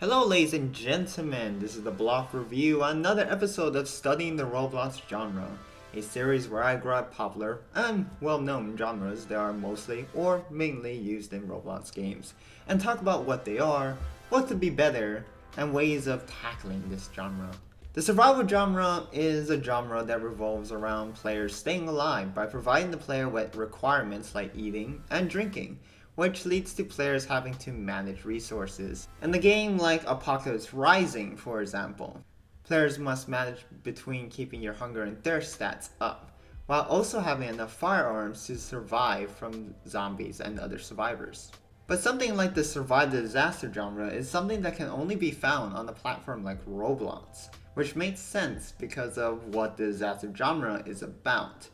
Hello ladies and gentlemen, this is the Block Review, another episode of Studying the Roblox Genre, a series where I grab popular and well-known genres that are mostly or mainly used in Roblox games, and talk about what they are, what could be better, and ways of tackling this genre. The survival genre is a genre that revolves around players staying alive by providing the player with requirements like eating and drinking, which leads to players having to manage resources. In a game like Apocalypse Rising, for example, players must manage between keeping your hunger and thirst stats up, while also having enough firearms to survive from zombies and other survivors. But something like the survive the disaster genre is something that can only be found on a platform like Roblox, which makes sense because of what the disaster genre is about.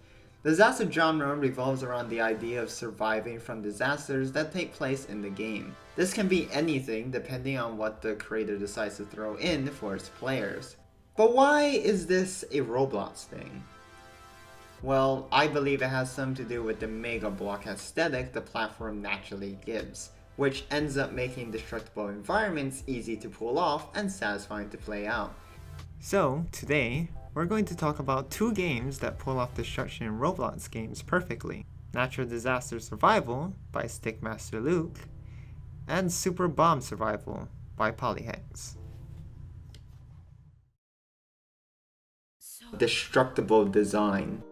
The disaster genre revolves around the idea of surviving from disasters that take place in the game. This can be anything depending on what the creator decides to throw in for its players. But why is this a Roblox thing? Well, I believe it has something to do with the mega block aesthetic the platform naturally gives, which ends up making destructible environments easy to pull off and satisfying to play out. So, today, we're going to talk about two games that pull off destruction in Roblox games perfectly. Natural Disaster Survival by Stickmaster Luke, and Super Bomb Survival by Polyhex. Destructible design.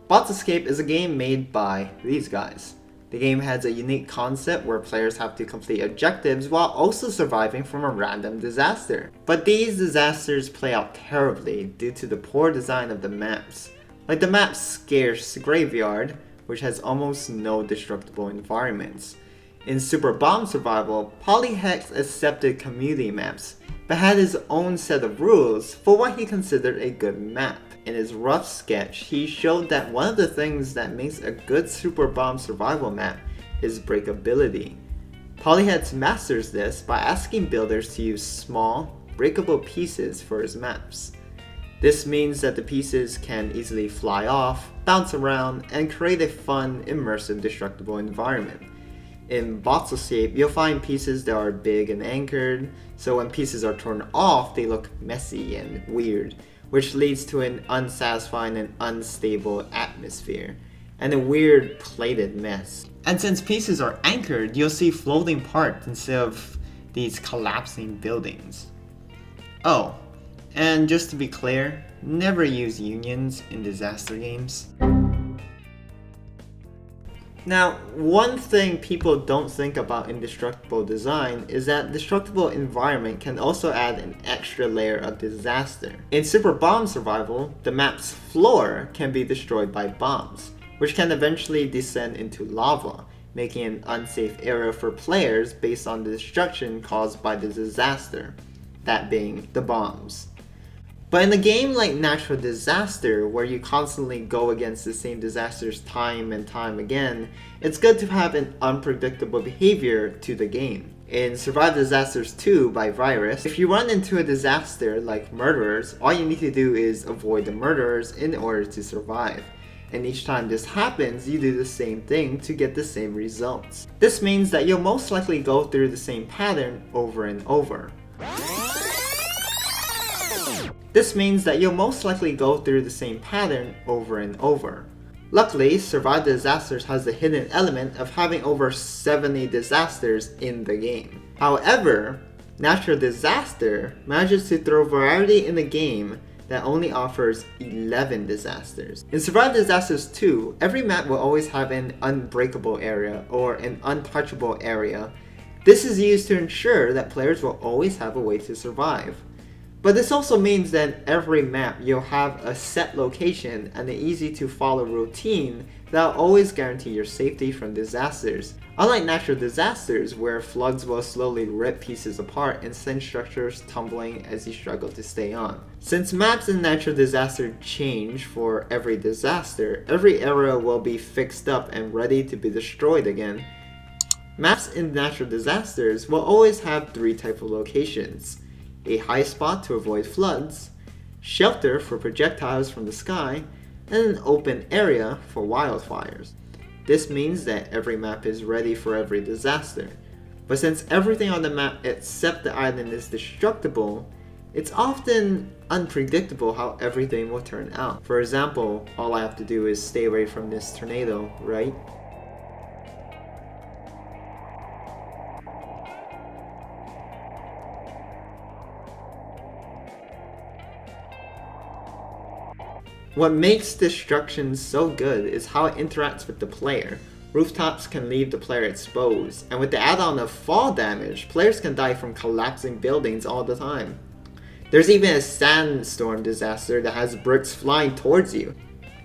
Bots Escape is a game made by these guys. The game has a unique concept where players have to complete objectives while also surviving from a random disaster. But these disasters play out terribly due to the poor design of the maps. Like the map's scarce graveyard, which has almost no destructible environments. In Super Bomb Survival, Polyhex accepted community maps, but had his own set of rules for what he considered a good map. In his rough sketch, he showed that one of the things that makes a good Super Bomb Survival map is breakability. Polyhex masters this by asking builders to use small, breakable pieces for his maps. This means that the pieces can easily fly off, bounce around, and create a fun, immersive, destructible environment. In Bots Escape, you'll find pieces that are big and anchored, so when pieces are torn off, they look messy and weird, which leads to an unsatisfying and unstable atmosphere, and a weird plated mess. And since pieces are anchored, you'll see floating parts instead of these collapsing buildings. Oh, and just to be clear, never use unions in disaster games. Now, one thing people don't think about in destructible design is that destructible environment can also add an extra layer of disaster. In Super Bomb Survival, the map's floor can be destroyed by bombs, which can eventually descend into lava, making an unsafe area for players based on the destruction caused by the disaster, that being the bombs. But in a game like Natural Disaster, where you constantly go against the same disasters time and time again, it's good to have an unpredictable behavior to the game. In Survive Disasters 2 by Virus, if you run into a disaster like murderers, all you need to do is avoid the murderers in order to survive. And each time this happens, you do the same thing to get the same results. This means that you'll most likely go through the same pattern over and over. Luckily, Survive Disasters has the hidden element of having over 70 disasters in the game. However, Natural Disaster manages to throw variety in the game that only offers 11 disasters. In Survive Disasters 2, every map will always have an unbreakable area or an untouchable area. This is used to ensure that players will always have a way to survive. But this also means that in every map you'll have a set location and an easy to follow routine that will always guarantee your safety from disasters. Unlike natural disasters where floods will slowly rip pieces apart and send structures tumbling as you struggle to stay on. Since maps in natural disaster change for every disaster, every area will be fixed up and ready to be destroyed again. Maps in natural disasters will always have three types of locations: a high spot to avoid floods, shelter for projectiles from the sky, and an open area for wildfires. This means that every map is ready for every disaster. But since everything on the map except the island is destructible, it's often unpredictable how everything will turn out. For example, all I have to do is stay away from this tornado, right? What makes destruction so good is how it interacts with the player. Rooftops can leave the player exposed, and with the add-on of fall damage, players can die from collapsing buildings all the time. There's even a sandstorm disaster that has bricks flying towards you.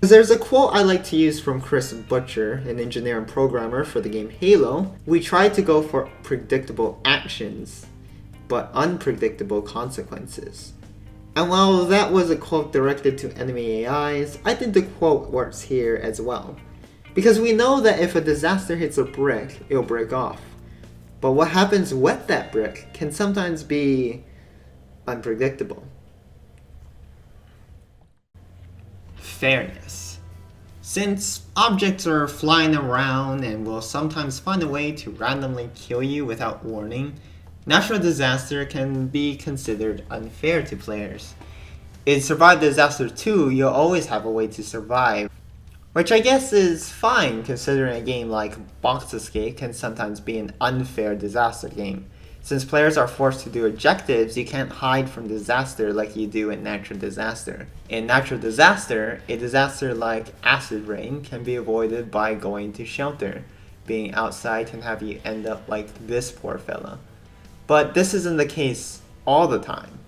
There's a quote I like to use from Chris Butcher, an engineer and programmer for the game Halo. We try to go for predictable actions, but unpredictable consequences. And while that was a quote directed to enemy AIs, I think the quote works here as well. Because we know that if a disaster hits a brick, it'll break off. But what happens with that brick can sometimes be unpredictable. Fairness. Since objects are flying around and will sometimes find a way to randomly kill you without warning, natural disaster can be considered unfair to players. In Survive Disaster 2, you'll always have a way to survive, which I guess is fine considering a game like Box Escape can sometimes be an unfair disaster game. Since players are forced to do objectives, you can't hide from disaster like you do in natural disaster. In natural disaster, a disaster like acid rain can be avoided by going to shelter. Being outside can have you end up like this poor fella. But this isn't the case all the time.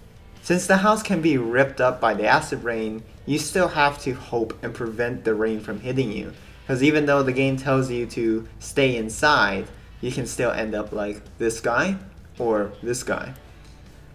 Since the house can be ripped up by the acid rain, you still have to hope and prevent the rain from hitting you. Because even though the game tells you to stay inside, you can still end up like this guy or this guy.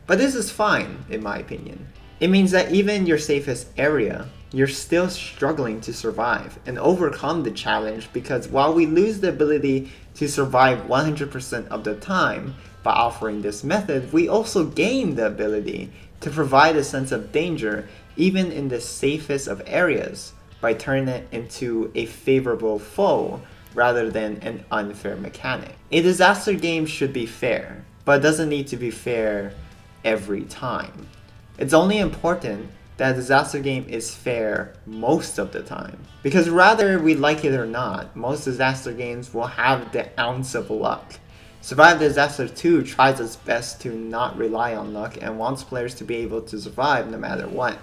But this is fine, in my opinion. It means that even in your safest area, you're still struggling to survive and overcome the challenge, because while we lose the ability to survive 100% of the time by offering this method, we also gain the ability to provide a sense of danger even in the safest of areas by turning it into a favorable foe rather than an unfair mechanic. A disaster game should be fair, but it doesn't need to be fair every time. It's only important that a disaster game is fair most of the time. Because whether we like it or not, most disaster games will have the ounce of luck. Survive Disaster 2 tries its best to not rely on luck and wants players to be able to survive no matter what.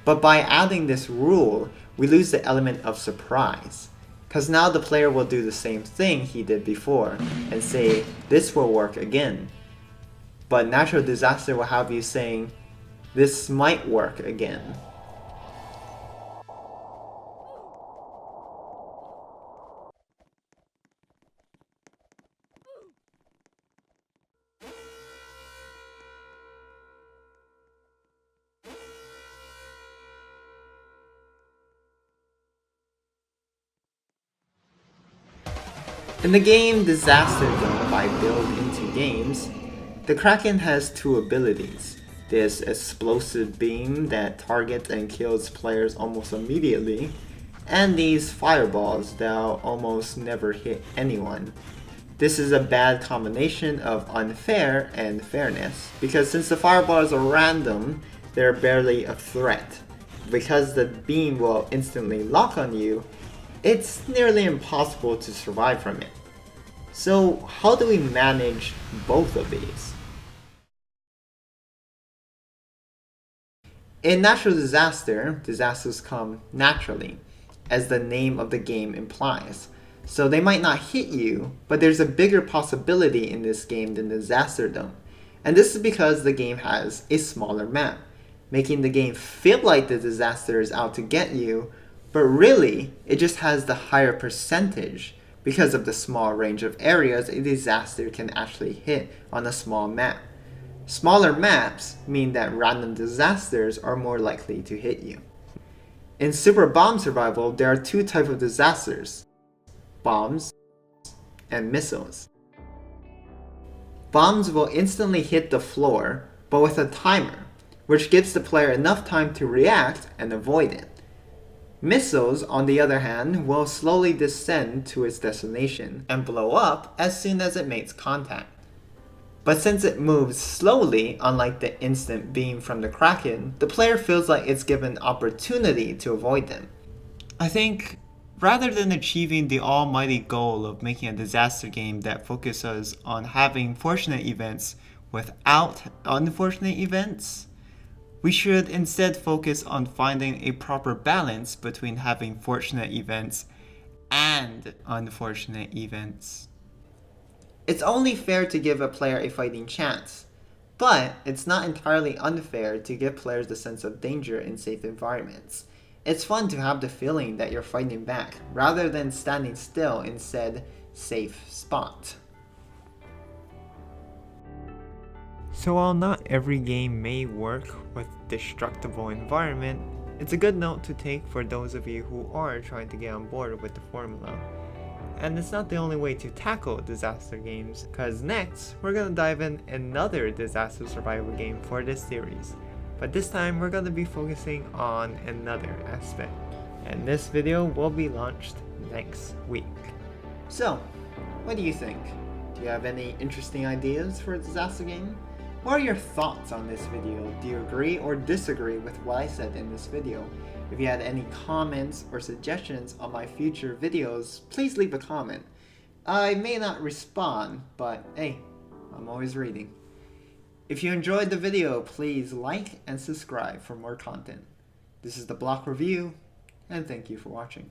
But by adding this rule, we lose the element of surprise. Because now the player will do the same thing he did before and say, this will work again. But natural disaster will have you saying, this might work again. In the game Disaster Zone by Build Into Games, the Kraken has two abilities. This explosive beam that targets and kills players almost immediately, and these fireballs that almost never hit anyone. This is a bad combination of unfair and fairness, because since the fireballs are random, they're barely a threat. Because the beam will instantly lock on you, it's nearly impossible to survive from it. So how do we manage both of these? In natural disaster, disasters come naturally, as the name of the game implies. So they might not hit you, but there's a bigger possibility in this game than Disaster Dome. And this is because the game has a smaller map, making the game feel like the disaster is out to get you, but really, it just has the higher percentage because of the small range of areas a disaster can actually hit on a small map. Smaller maps mean that random disasters are more likely to hit you. In Super Bomb Survival, there are two types of disasters: bombs and missiles. Bombs will instantly hit the floor, but with a timer, which gives the player enough time to react and avoid it. Missiles, on the other hand, will slowly descend to its destination and blow up as soon as it makes contact. But since it moves slowly, unlike the instant beam from the Kraken, the player feels like it's given opportunity to avoid them. I think rather than achieving the almighty goal of making a disaster game that focuses on having fortunate events without unfortunate events, we should instead focus on finding a proper balance between having fortunate events and unfortunate events. It's only fair to give a player a fighting chance, but it's not entirely unfair to give players the sense of danger in safe environments. It's fun to have the feeling that you're fighting back, rather than standing still in said safe spot. So while not every game may work with destructible environment, it's a good note to take for those of you who are trying to get on board with the formula. And it's not the only way to tackle disaster games, because next we're going to dive in another disaster survival game for this series. But this time we're going to be focusing on another aspect. And this video will be launched next week. So, what do you think? Do you have any interesting ideas for a disaster game? What are your thoughts on this video? Do you agree or disagree with what I said in this video? If you had any comments or suggestions on my future videos, please leave a comment. I may not respond, but hey, I'm always reading. If you enjoyed the video, please like and subscribe for more content. This is the Block Review, and thank you for watching.